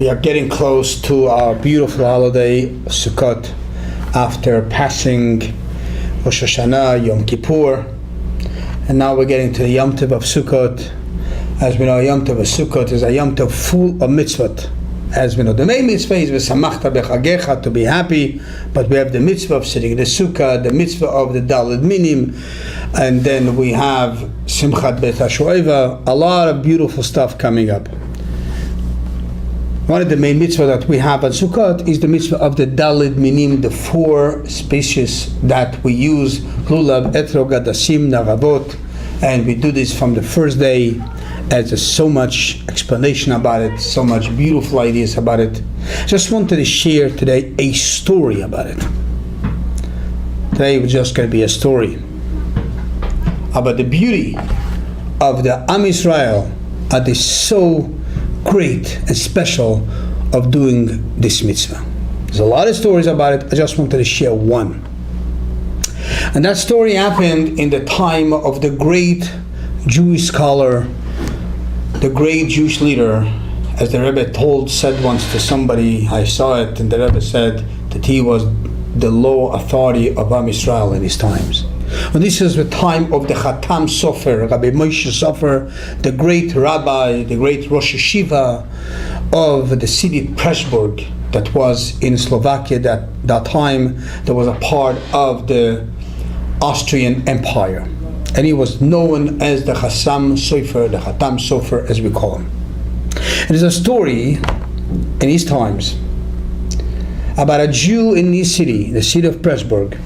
We are getting close to our beautiful holiday, Sukkot, after passing Rosh Hashanah, Yom Kippur, and now we're getting to the Yom Tov of Sukkot. As we know, Yom Tov of Sukkot is a Yom Tov full of mitzvot. As we know, the main mitzvah is v'samachta b'chagecha, to be happy, but we have the mitzvah of sitting in the sukkah, the mitzvah of the daled minim, and then we have Simchat Bet HaShoeva, a lot of beautiful stuff coming up. One of the main mitzvah that we have at Sukkot is the mitzvah of the daled minim, the four species that we use, lulav, etrog, adasim, naravot, and we do this from the first day. As there's so much explanation about it, so much beautiful ideas about it. Just wanted to share today a story about it. Today it's just going to be a story about the beauty of the Am Israel, that is so great and special of doing this mitzvah. There's a lot of stories about it. I just wanted to share one. And that story happened in the time of the great Jewish scholar, the great Jewish leader, as the Rebbe said once to somebody, I saw it, and the Rebbe said that he was the law authority of Am Israel in his times. And this is the time of the Chatam Sofer, Rabbi Moshe Sofer, the great rabbi, the great Rosh Yeshiva of the city Pressburg that was in Slovakia that time, that was a part of the Austrian Empire. And he was known as the Chatam Sofer, as we call him. And there's a story in his times about a Jew in his city, the city of Pressburg,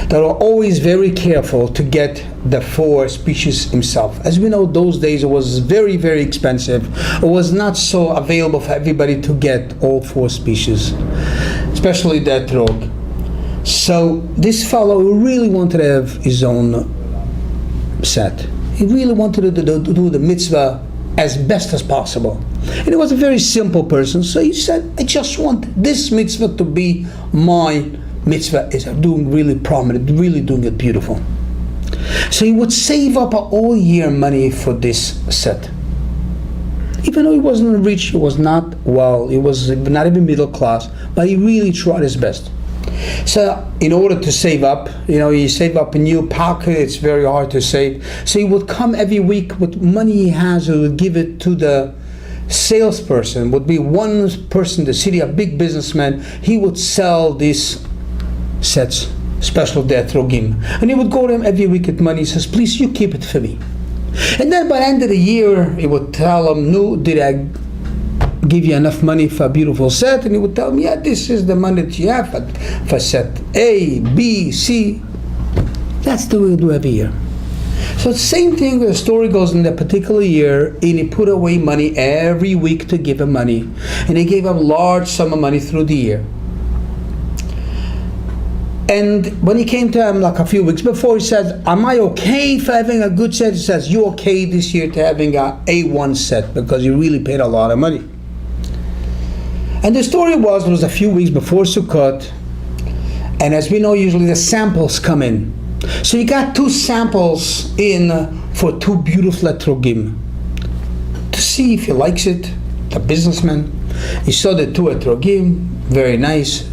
that were always very careful to get the four species himself. As we know, those days it was very, very expensive. It was not so available for everybody to get all four species, especially the etrog. So this fellow really wanted to have his own set. He really wanted to do the mitzvah as best as possible. And he was a very simple person, so he said, I just want this mitzvah to be my mitzvah, is doing really prominent, really doing it beautiful. So he would save up all year money for this set. Even though he wasn't rich, he was not well, he was not even middle class, but he really tried his best. So in order to save up, you save up a new pocket, it's very hard to save. So he would come every week with money he has, he would give it to the salesperson, would be one person in the city, a big businessman. He would sell these sets, special etrogim. And he would go to him every week with money. He says, please, you keep it for me. And then by the end of the year, he would tell him, no, did I give you enough money for a beautiful set? And he would tell him, yeah, this is the money that you have for set A, B, C. That's the way we do every year. So the same thing, the story goes in that particular year, and he put away money every week to give him money. And he gave him a large sum of money through the year. And when he came to him like a few weeks before, he said, am I okay for having a good set? He says, you okay this year to having a A1 set because you really paid a lot of money. And the story was a few weeks before Sukkot, and as we know, usually the samples come in. So he got two samples in for two beautiful etrogim to see if he likes it, the businessman. He saw the two etrogim, very nice.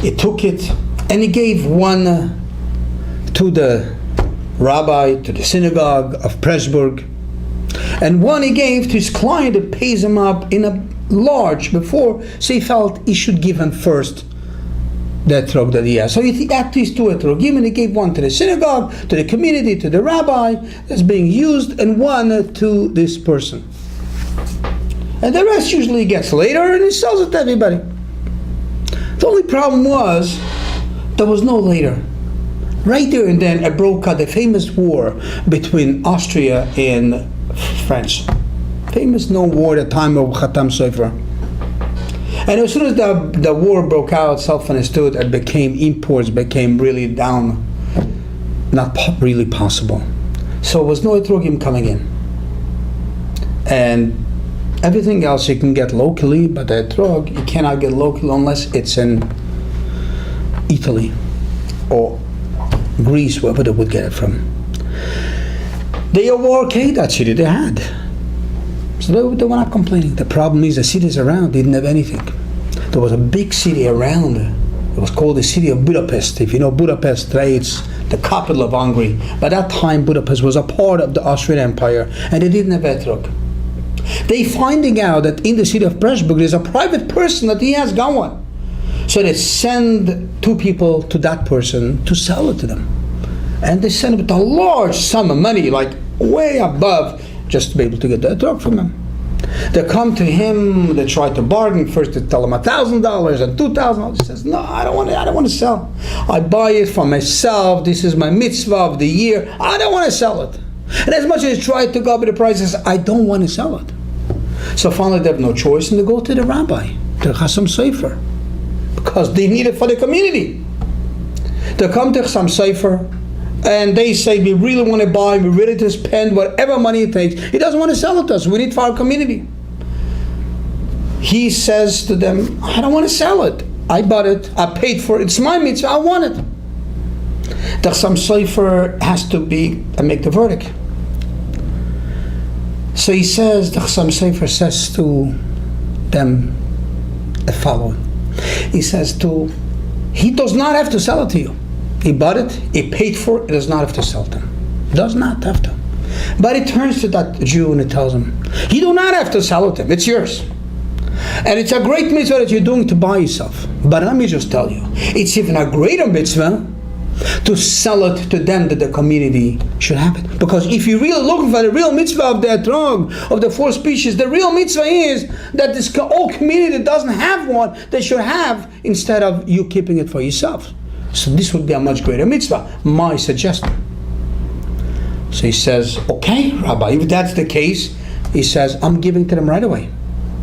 He took it and he gave one to the rabbi, to the synagogue of Pressburg, and one he gave to his client that pays him up in a large before, so he felt he should give him first the etrog that he has. So he got these two etrogim and he gave one to the synagogue, to the community, to the rabbi that's being used, and one to this person. And the rest usually gets later and he sells it to everybody. The only problem was there was no later. Right there and then it broke out the famous war between Austria and France. Famous known war at the time of Chatam Sofer. And as soon as the war broke out, self-understood, it became imports, became really down, not really possible. So there was no etrogim coming in. And everything else you can get locally, but the etrog you cannot get locally unless it's in Italy or Greece, wherever they would get it from. They were okay, that city they had. So they were not complaining. The problem is the cities around didn't have anything. There was a big city around. It was called the city of Budapest. If you know Budapest today, it's the capital of Hungary. By that time, Budapest was a part of the Austrian Empire, and they didn't have etrog. They finding out that in the city of Pressburg there's a private person that he has going. So they send 2 people to that person to sell it to them. And they send it with a large sum of money, like way above, just to be able to get the etrog from him. They come to him, they try to bargain. First they tell him $1,000 and $2,000. He says, no, I don't want to sell. I buy it for myself. This is my mitzvah of the year. I don't want to sell it. And as much as he tried to go up with the prices, I don't want to sell it. So finally they have no choice and they go to the rabbi, to Chassam Sofer, because they need it for the community. They come to Chassam Sofer and they say, we really want to buy, we're ready to spend whatever money it takes. He doesn't want to sell it to us. We need it for our community. He says to them, I don't want to sell it. I bought it. I paid for it. It's my mitzvah. I want it. The Chassam Sofer has to make the verdict. So he says, the Chassam Sofer says to them the following. He says he does not have to sell it to you. He bought it, he paid for it, he does not have to sell it to him. Does not have to. But he turns to that Jew and he tells him, you do not have to sell it to him, it's yours. And it's a great mitzvah that you're doing to buy yourself. But let me just tell you, it's even a greater mitzvah to sell it to them, that the community should have it. Because if you're really looking for the real mitzvah of the etrog, of the 4 species, the real mitzvah is that this whole community that doesn't have one, they should have, instead of you keeping it for yourself. So this would be a much greater mitzvah, my suggestion. So he says, okay, Rabbi, if that's the case, he says, I'm giving to them right away.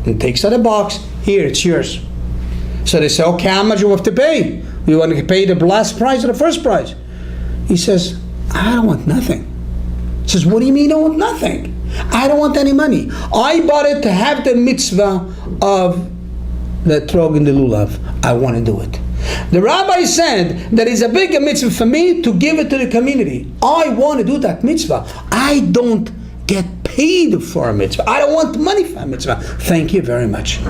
And takes out a box, here, it's yours. So they say, okay, how much do you have to pay? You want to pay the last price or the first price? He says, I don't want nothing. He says, what do you mean you don't want nothing? I don't want any money. I bought it to have the mitzvah of the etrog and the lulav. I want to do it. The rabbi said that it's a bigger mitzvah for me to give it to the community. I want to do that mitzvah. I don't get paid for a mitzvah. I don't want money for a mitzvah. Thank you very much.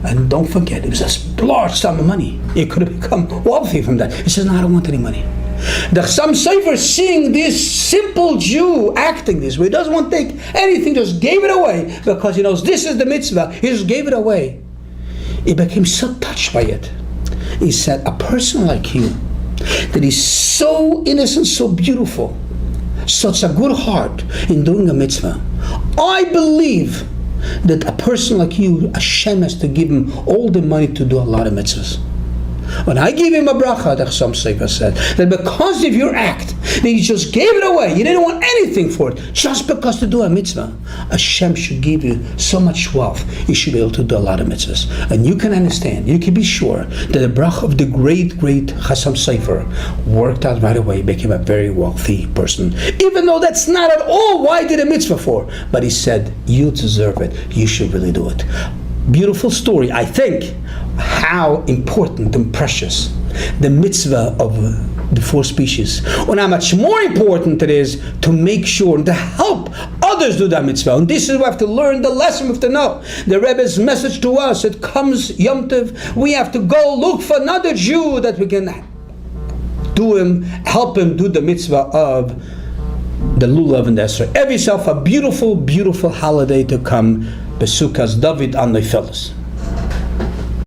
And don't forget, it was a large sum of money. You could have become wealthy from that. He says, no, I don't want any money. The Chassam Sofer, seeing this simple Jew acting this way, he doesn't want to take anything, just gave it away because he knows this is the mitzvah. He just gave it away. He became so touched by it. He said, a person like you, that is so innocent, so beautiful, such a good heart in doing a mitzvah, I believe that a person like you, Hashem has to give him all the money to do a lot of mitzvahs. When I gave him a bracha, the Chassam Sofer said, that because of your act, that you just gave it away, you didn't want anything for it, just because to do a mitzvah, Hashem should give you so much wealth, you should be able to do a lot of mitzvahs. And you can understand, you can be sure that the bracha of the great Chassam Sofer worked out right away, became a very wealthy person. Even though that's not at all why he did a mitzvah for. But he said, you deserve it, you should really do it. Beautiful story, I think, how important and precious the mitzvah of the 4 species, and how much more important it is to make sure to help others do that mitzvah. And this is what we have to learn, the lesson we have to know. The Rebbe's message to us, it comes Yom Tov, we have to go look for another Jew that we can help him do the mitzvah of the lulav and the esrog. Have yourself a beautiful, beautiful holiday to come. Besukas David an Nefeles.